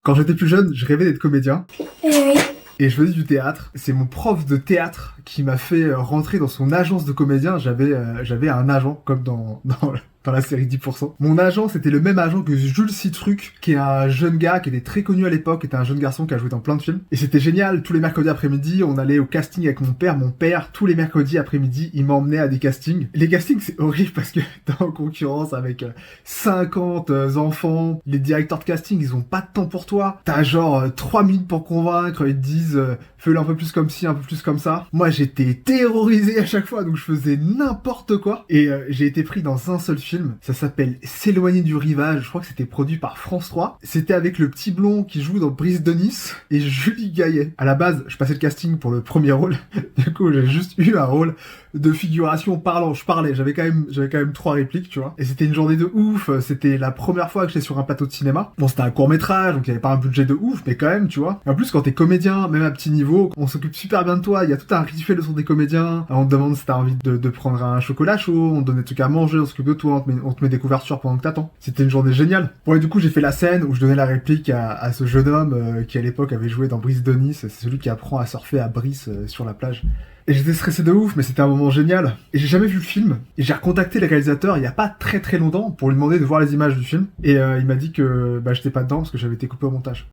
Quand j'étais plus jeune, je rêvais d'être comédien. Oui. Et je faisais du théâtre. C'est mon prof de théâtre qui m'a fait rentrer dans son agence de comédien. J'avais un agent, comme dans la série 10%. Mon agent, c'était le même agent que Jules Citruc, qui est un jeune gars qui était très connu à l'époque, qui était un jeune garçon qui a joué dans plein de films. Et c'était génial. Tous les mercredis après-midi, on allait au casting avec mon père. Mon père, tous les mercredis après-midi, il m'emmenait à des castings. Les castings, c'est horrible parce que t'es en concurrence avec 50 enfants. Les directeurs de casting, ils ont pas de temps pour toi. T'as genre 3 minutes pour convaincre. Ils te disent fais-le un peu plus comme ci, un peu plus comme ça. Moi, j'étais terrorisé à chaque fois, donc je faisais n'importe quoi. Et j'ai été pris dans un seul film. Ça s'appelle S'éloigner du rivage. Je crois que c'était produit par France 3. C'était avec le petit blond qui joue dans Brise de Nice et Julie Gaillet. À la base, je passais le casting pour le premier rôle. Du coup, j'ai juste eu un rôle de figuration parlant. Je parlais. J'avais quand même 3 répliques, tu vois. Et c'était une journée de ouf. C'était la première fois que j'étais sur un plateau de cinéma. Bon, c'était un court-métrage, donc il y avait pas un budget de ouf, mais quand même, tu vois. Et en plus, quand t'es comédien, même à petit niveau, on s'occupe super bien de toi. Il y a tout un rituel autour des comédiens. On te demande si t'as envie de prendre un chocolat chaud, on te donne des trucs à manger, on s'occupe de toi, on te met des couvertures pendant que t'attends. C'était une journée géniale. Bon, et du coup, j'ai fait la scène où je donnais la réplique à ce jeune homme qui à l'époque avait joué dans Brise de Nice. C'est celui qui apprend à surfer à Brice sur la plage. Et j'étais stressé de ouf, mais c'était un moment génial. Et j'ai jamais vu le film. Et j'ai recontacté le réalisateur il y a pas très longtemps pour lui demander de voir les images du film. Et il m'a dit que j'étais pas dedans parce que j'avais été coupé au montage.